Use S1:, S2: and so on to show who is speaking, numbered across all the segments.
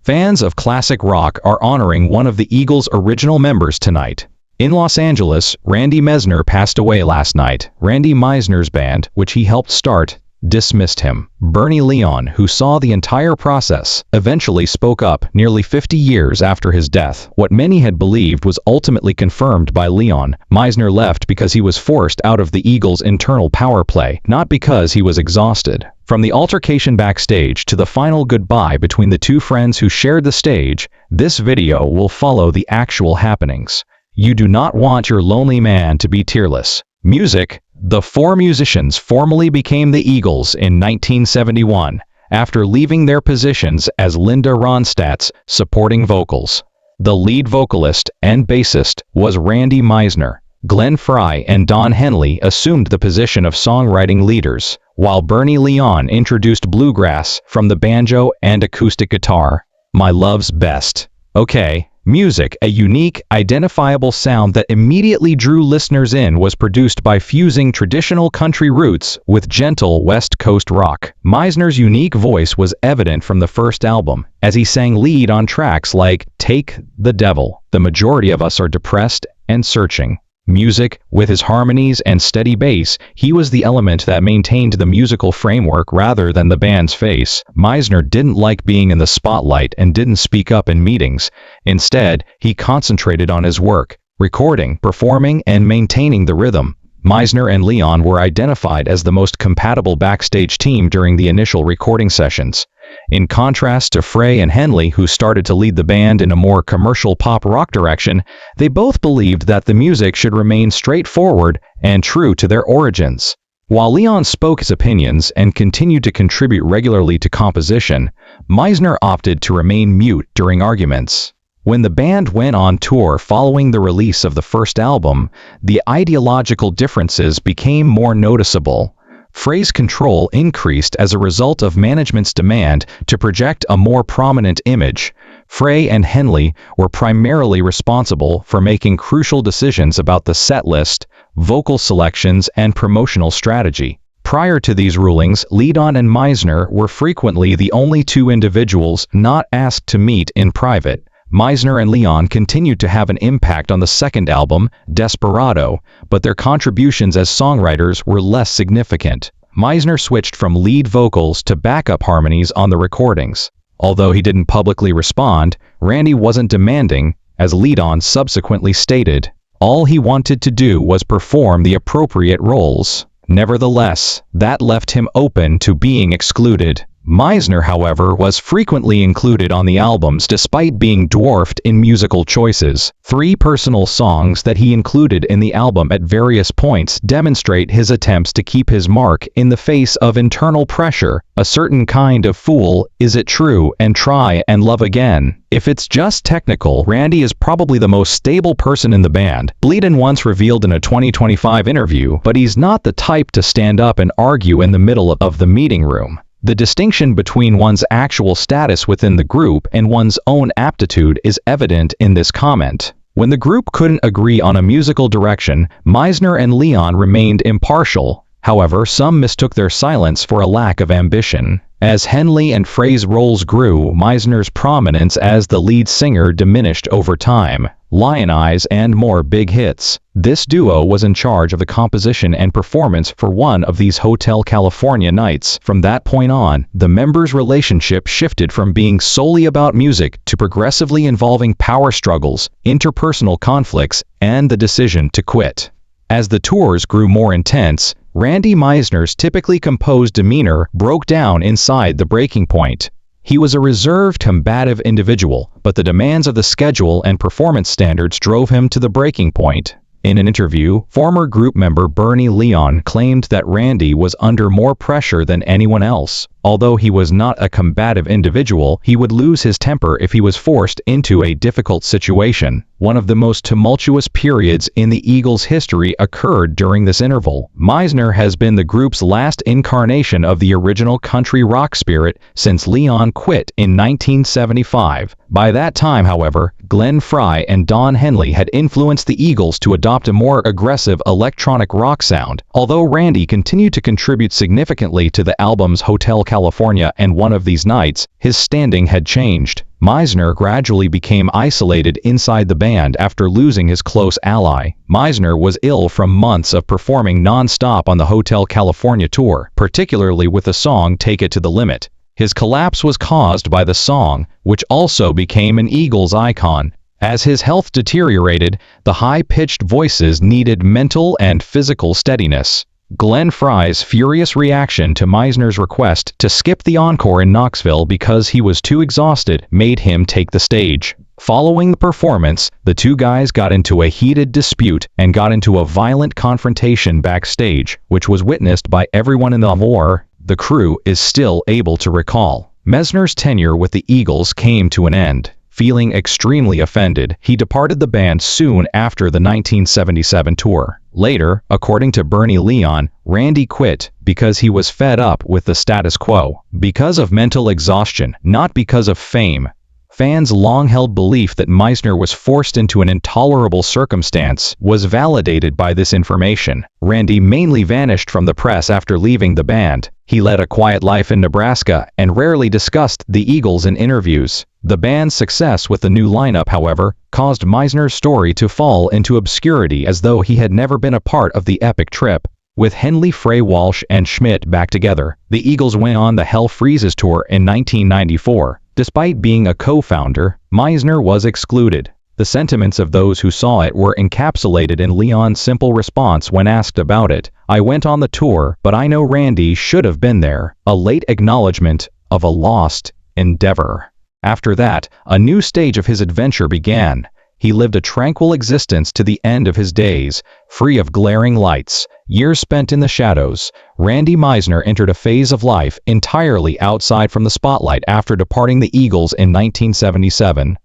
S1: Fans of classic rock are honoring one of the Eagles' original members tonight. In Los Angeles, Randy Meisner passed away last night. Randy Meisner's band, which he helped start, dismissed him. Bernie Leadon, who saw the entire process, eventually spoke up nearly 50 years after his death. What many had believed was ultimately confirmed by Leadon. Meisner left because he was forced out of the Eagles' internal power play, not because he was exhausted. From the altercation backstage to the final goodbye between the two friends who shared the stage, this video will follow the actual happenings. You do not want your lonely man to be tearless. Music. The four musicians formally became the Eagles in 1971, after leaving their positions as Linda Ronstadt's supporting vocals. The lead vocalist and bassist was Randy Meisner. Glenn Frey and Don Henley assumed the position of songwriting leaders, while Bernie Leadon introduced bluegrass from the banjo and acoustic guitar. My love's best. Okay. Music, a unique, identifiable sound that immediately drew listeners in, was produced by fusing traditional country roots with gentle West Coast rock. Meisner's unique voice was evident from the first album, as he sang lead on tracks like Take the Devil. The majority of us are depressed and searching. Music, with his harmonies and steady bass, he was the element that maintained the musical framework rather than the band's face. Meisner didn't like being in the spotlight and didn't speak up in meetings. Instead, he concentrated on his work, recording, performing, and maintaining the rhythm. Meisner and Leadon were identified as the most compatible backstage team during the initial recording sessions. In contrast to Frey and Henley, who started to lead the band in a more commercial pop rock direction, they both believed that the music should remain straightforward and true to their origins. While Leadon spoke his opinions and continued to contribute regularly to composition, Meisner opted to remain mute during arguments. When the band went on tour following the release of the first album, the ideological differences became more noticeable. Frey's control increased as a result of management's demand to project a more prominent image. Frey and Henley were primarily responsible for making crucial decisions about the set list, vocal selections, and promotional strategy. Prior to these rulings, Leadon and Meisner were frequently the only two individuals not asked to meet in private. Meisner and Leadon continued to have an impact on the second album, Desperado, but their contributions as songwriters were less significant. Meisner switched from lead vocals to backup harmonies on the recordings. Although he didn't publicly respond, Randy wasn't demanding, as Leadon subsequently stated. All he wanted to do was perform the appropriate roles. Nevertheless, that left him open to being excluded. Meisner, however, was frequently included on the albums despite being dwarfed in musical choices. 3 personal songs that he included in the album at various points demonstrate his attempts to keep his mark in the face of internal pressure. A Certain Kind of Fool, Is It True, and Try and Love Again. If it's just technical, Randy is probably the most stable person in the band. Leadon once revealed in a 2025 interview, but he's not the type to stand up and argue in the middle of the meeting room. The distinction between one's actual status within the group and one's own aptitude is evident in this comment. When the group couldn't agree on a musical direction, Meisner and Leadon remained impartial. However, some mistook their silence for a lack of ambition. As Henley and Frey's roles grew, Meisner's prominence as the lead singer diminished over time. Lion Eyes and more big hits. This duo was in charge of the composition and performance for one of these Hotel California nights. From that point on, the members' relationship shifted from being solely about music to progressively involving power struggles, interpersonal conflicts, and the decision to quit. As the tours grew more intense, Randy Meisner's typically composed demeanor broke down inside the breaking point. He was a reserved, combative individual, but the demands of the schedule and performance standards drove him to the breaking point. In an interview, former group member Bernie Leadon claimed that Randy was under more pressure than anyone else. Although he was not a combative individual, he would lose his temper if he was forced into a difficult situation. One of the most tumultuous periods in the Eagles' history occurred during this interval. Meisner has been the group's last incarnation of the original country rock spirit since Leadon quit in 1975. By that time, however, Glenn Frey and Don Henley had influenced the Eagles to adopt a more aggressive electronic rock sound. Although Randy continued to contribute significantly to the album's Hotel California, and one of these nights, his standing had changed. Meisner gradually became isolated inside the band after losing his close ally. Meisner was ill from months of performing non-stop on the Hotel California tour, particularly with the song Take It to the Limit. His collapse was caused by the song, which also became an Eagles icon. As his health deteriorated, the high-pitched voices needed mental and physical steadiness. Glenn Frey's furious reaction to Meisner's request to skip the encore in Knoxville because he was too exhausted made him take the stage. Following the performance, the two guys got into a heated dispute and got into a violent confrontation backstage, which was witnessed by everyone in the war. The crew is still able to recall. Meisner's tenure with the Eagles came to an end. Feeling extremely offended, he departed the band soon after the 1977 tour. Later, according to Bernie Leadon, Randy quit because he was fed up with the status quo. Because of mental exhaustion, not because of fame. Fans' long-held belief that Meisner was forced into an intolerable circumstance was validated by this information. Randy mainly vanished from the press after leaving the band. He led a quiet life in Nebraska and rarely discussed the Eagles in interviews. The band's success with the new lineup, however, caused Meisner's story to fall into obscurity as though he had never been a part of the epic trip. With Henley, Frey, Walsh, and Schmidt back together, the Eagles went on the Hell Freezes tour in 1994. Despite being a co-founder, Meisner was excluded. The sentiments of those who saw it were encapsulated in Leon's simple response when asked about it: "I went on the tour, but I know Randy should have been there," a late acknowledgement of a lost endeavor. After that, a new stage of his adventure began. He lived a tranquil existence to the end of his days, free of glaring lights, years spent in the shadows. Randy Meisner entered a phase of life entirely outside from the spotlight after departing the Eagles in 1977.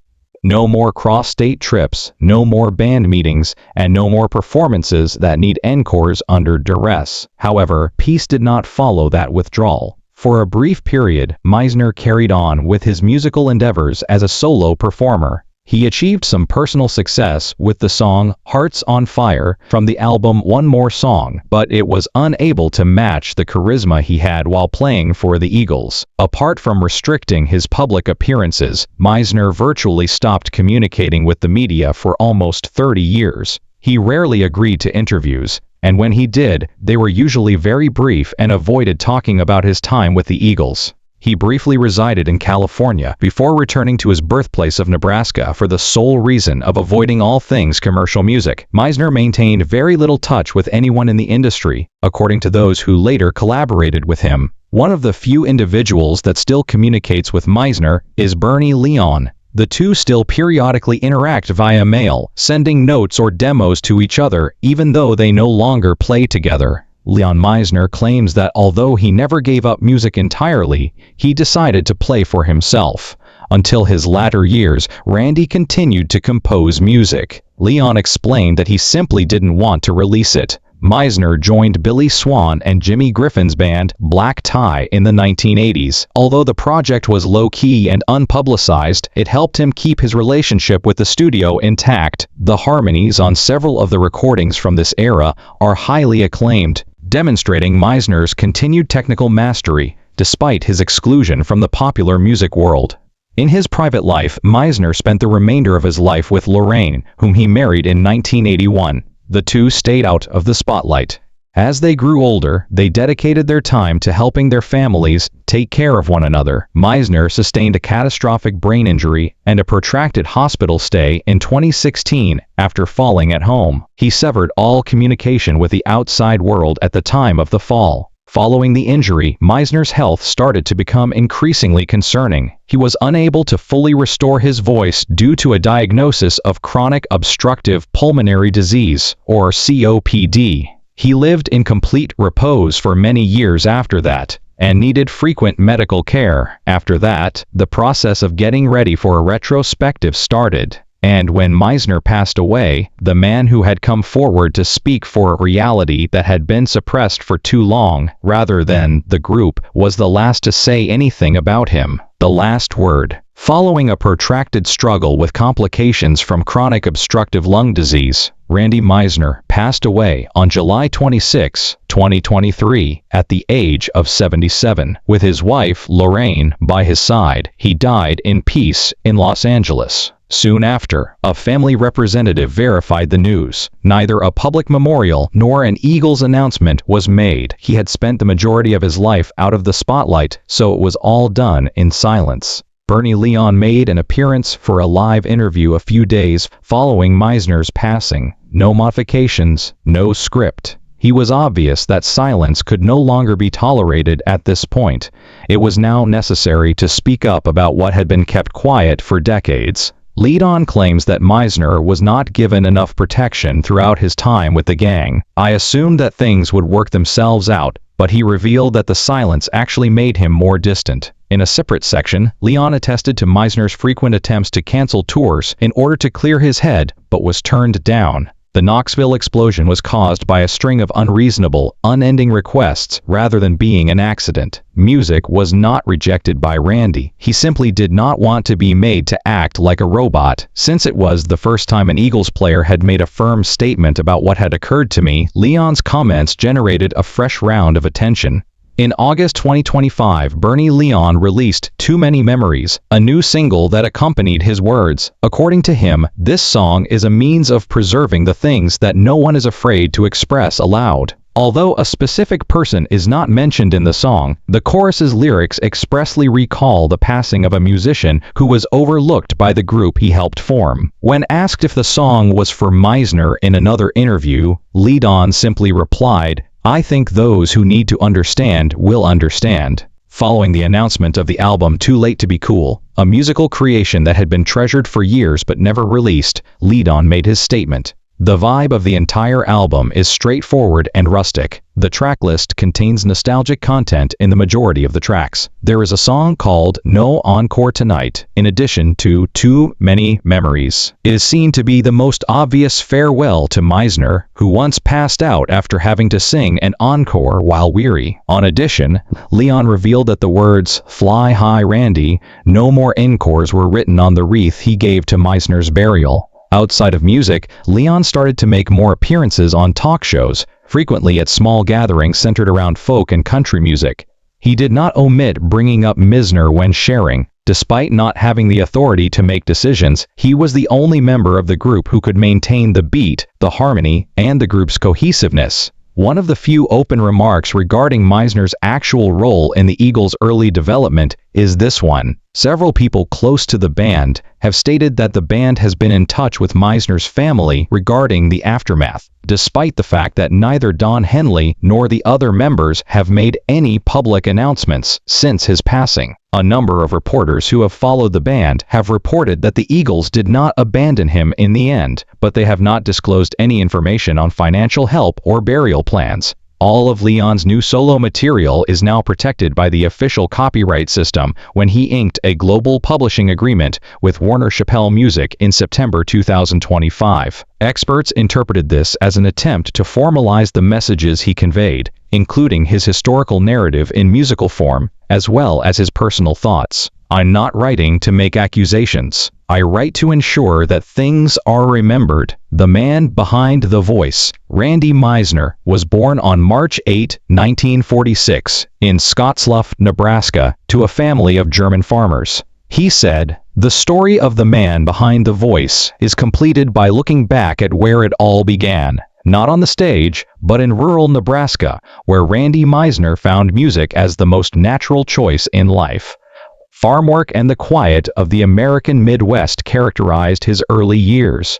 S1: No more cross-state trips, no more band meetings, and no more performances that need encores under duress. However, peace did not follow that withdrawal. For a brief period, Meisner carried on with his musical endeavors as a solo performer. He achieved some personal success with the song Hearts on Fire from the album One More Song, but it was unable to match the charisma he had while playing for the Eagles. Apart from restricting his public appearances, Meisner virtually stopped communicating with the media for almost 30 years. He rarely agreed to interviews, and when he did, they were usually very brief and avoided talking about his time with the Eagles. He briefly resided in California before returning to his birthplace of Nebraska for the sole reason of avoiding all things commercial music. Meisner maintained very little touch with anyone in the industry, according to those who later collaborated with him. One of the few individuals that still communicates with Meisner is Bernie Leadon. The two still periodically interact via mail, sending notes or demos to each other, even though they no longer play together. Leon Meisner claims that although he never gave up music entirely, he decided to play for himself. Until his latter years, Randy continued to compose music. Leon explained that he simply didn't want to release it. Meisner joined Billy Swan and Jimmy Griffin's band, Black Tie, in the 1980s. Although the project was low-key and unpublicized, it helped him keep his relationship with the studio intact. The harmonies on several of the recordings from this era are highly acclaimed, demonstrating Meisner's continued technical mastery, despite his exclusion from the popular music world. In his private life, Meisner spent the remainder of his life with Lorraine, whom he married in 1981. The two stayed out of the spotlight. As they grew older, they dedicated their time to helping their families take care of one another. Meisner sustained a catastrophic brain injury and a protracted hospital stay in 2016 after falling at home. He severed all communication with the outside world at the time of the fall. Following the injury, Meisner's health started to become increasingly concerning. He was unable to fully restore his voice due to a diagnosis of chronic obstructive pulmonary disease, or COPD. He lived in complete repose for many years after that, and needed frequent medical care. After that, the process of getting ready for a retrospective started. And when Meisner passed away, the man who had come forward to speak for a reality that had been suppressed for too long, rather than the group, was the last to say anything about him. The last word. Following a protracted struggle with complications from chronic obstructive lung disease, Randy Meisner passed away on July 26, 2023, at the age of 77. With his wife, Lorraine, by his side, he died in peace in Los Angeles. Soon after, a family representative verified the news. Neither a public memorial nor an Eagles announcement was made. He had spent the majority of his life out of the spotlight, so it was all done in silence. Bernie Leadon made an appearance for a live interview a few days following Meisner's passing. No modifications, no script. It was obvious that silence could no longer be tolerated at this point. It was now necessary to speak up about what had been kept quiet for decades. Leadon claims that Meisner was not given enough protection throughout his time with the gang. I assumed that things would work themselves out, but he revealed that the silence actually made him more distant. In a separate section, Leadon attested to Meisner's frequent attempts to cancel tours in order to clear his head, but was turned down. The Knoxville explosion was caused by a string of unreasonable, unending requests rather than being an accident. Music was not rejected by Randy. He simply did not want to be made to act like a robot. Since it was the first time an Eagles player had made a firm statement about what had occurred to me, Leadon's comments generated a fresh round of attention. In August 2025, Bernie Leadon released Too Many Memories, a new single that accompanied his words. According to him, this song is a means of preserving the things that no one is afraid to express aloud. Although a specific person is not mentioned in the song, the chorus's lyrics expressly recall the passing of a musician who was overlooked by the group he helped form. When asked if the song was for Meisner in another interview, Leadon simply replied, "I think those who need to understand will understand." Following the announcement of the album Too Late to Be Cool, a musical creation that had been treasured for years but never released, Leadon made his statement. The vibe of the entire album is straightforward and rustic. The tracklist contains nostalgic content in the majority of the tracks. There is a song called No Encore Tonight, in addition to Too Many Memories. It is seen to be the most obvious farewell to Meisner, who once passed out after having to sing an encore while weary. In addition, Leadon revealed that the words "Fly High Randy, no more encores" were written on the wreath he gave to Meisner's burial. Outside of music, Leadon started to make more appearances on talk shows, frequently at small gatherings centered around folk and country music. He did not omit bringing up Meisner when sharing. Despite not having the authority to make decisions, he was the only member of the group who could maintain the beat, the harmony, and the group's cohesiveness. One of the few open remarks regarding Meisner's actual role in the Eagles' early development is this one. Several people close to the band have stated that the band has been in touch with Meisner's family regarding the aftermath, despite the fact that neither Don Henley nor the other members have made any public announcements since his passing. A number of reporters who have followed the band have reported that the Eagles did not abandon him in the end, but they have not disclosed any information on financial help or burial plans. All of Leadon's new solo material is now protected by the official copyright system when he inked a global publishing agreement with Warner Chappell Music in September 2025. Experts interpreted this as an attempt to formalize the messages he conveyed, including his historical narrative in musical form, as well as his personal thoughts. "I'm not writing to make accusations. I write to ensure that things are remembered." The man behind the voice, Randy Meisner, was born on March 8, 1946, in Scottsbluff, Nebraska, to a family of German farmers. He said, "The story of the man behind the voice is completed by looking back at where it all began. Not on the stage, but in rural Nebraska, where Randy Meisner found music as the most natural choice in life. Farm work and the quiet of the American Midwest characterized his early years.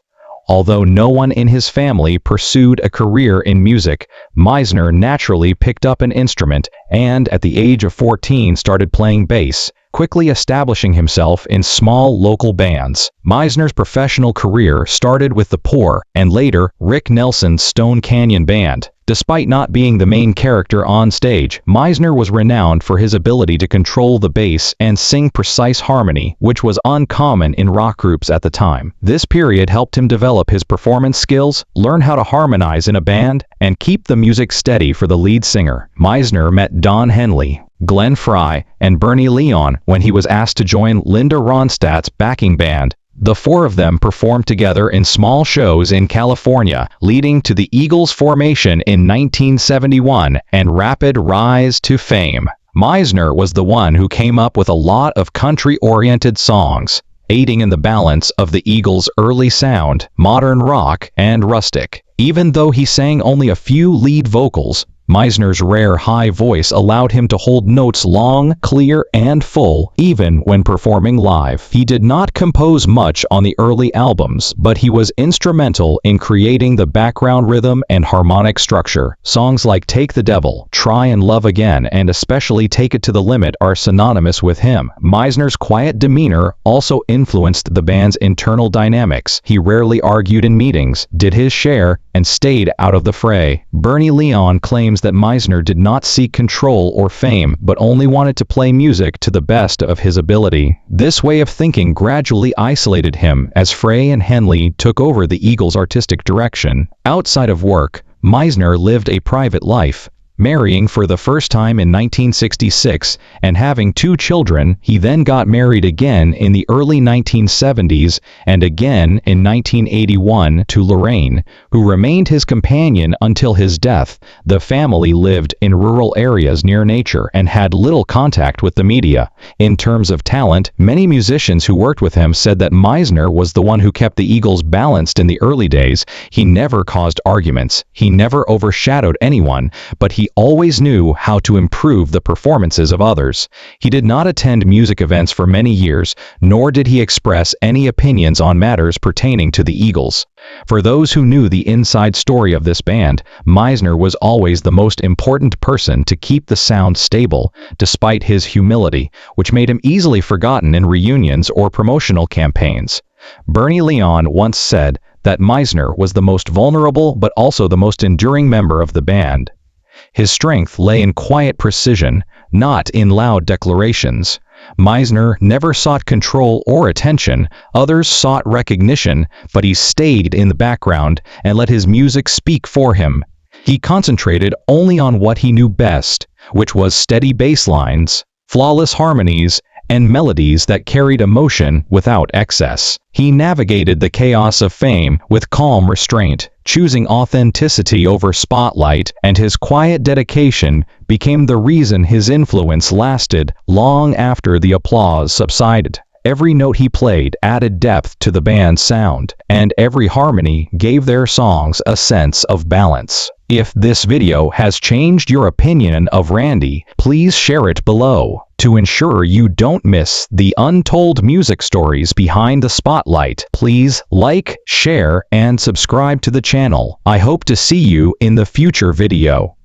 S1: Although no one in his family pursued a career in music, Meisner naturally picked up an instrument and, at the age of 14, started playing bass, quickly establishing himself in small local bands. Meisner's professional career started with the Poor and later Rick Nelson's Stone Canyon Band. Despite not being the main character on stage, Meisner was renowned for his ability to control the bass and sing precise harmony, which was uncommon in rock groups at the time. This period helped him develop his performance skills, learn how to harmonize in a band, and keep the music steady for the lead singer. Meisner met Don Henley, Glenn Frey, and Bernie Leon when he was asked to join Linda Ronstadt's backing band. The four of them performed together in small shows in California, leading to the Eagles' formation in 1971 and rapid rise to fame. Meisner was the one who came up with a lot of country-oriented songs, aiding in the balance of the Eagles' early sound, modern rock, and rustic. Even though he sang only a few lead vocals, Meisner's rare high voice allowed him to hold notes long, clear, and full, even when performing live. He did not compose much on the early albums, but he was instrumental in creating the background rhythm and harmonic structure. Songs like Take the Devil, Try and Love Again, and especially Take It to the Limit are synonymous with him. Meisner's quiet demeanor also influenced the band's internal dynamics. He rarely argued in meetings, did his share, and stayed out of the fray. Bernie Leon claims that Meisner did not seek control or fame, but only wanted to play music to the best of his ability. This way of thinking gradually isolated him as Frey and Henley took over the Eagles' artistic direction. Outside of work, Meisner lived a private life. Marrying for the first time in 1966 and having 2 children, he then got married again in the early 1970s and again in 1981 to Lorraine, who remained his companion until his death. The family lived in rural areas near nature and had little contact with the media. In terms of talent, many musicians who worked with him said that Meisner was the one who kept the Eagles balanced in the early days. He never caused arguments, he never overshadowed anyone, but he always knew how to improve the performances of others. He did not attend music events for many years, nor did he express any opinions on matters pertaining to the Eagles. For those who knew the inside story of this band, Meisner was always the most important person to keep the sound stable, despite his humility, which made him easily forgotten in reunions or promotional campaigns. Bernie Leon once said that Meisner was the most vulnerable but also the most enduring member of the band. His strength lay in quiet precision, not in loud declarations. Meisner never sought control or attention, others sought recognition, but he stayed in the background and let his music speak for him. He concentrated only on what he knew best, which was steady bass lines, flawless harmonies, and melodies that carried emotion without excess. He navigated the chaos of fame with calm restraint, choosing authenticity over spotlight, and his quiet dedication became the reason his influence lasted long after the applause subsided. Every note he played added depth to the band's sound, and every harmony gave their songs a sense of balance. If this video has changed your opinion of Randy, please share it below. To ensure you don't miss the untold music stories behind the spotlight, please like, share, and subscribe to the channel. I hope to see you in the future video.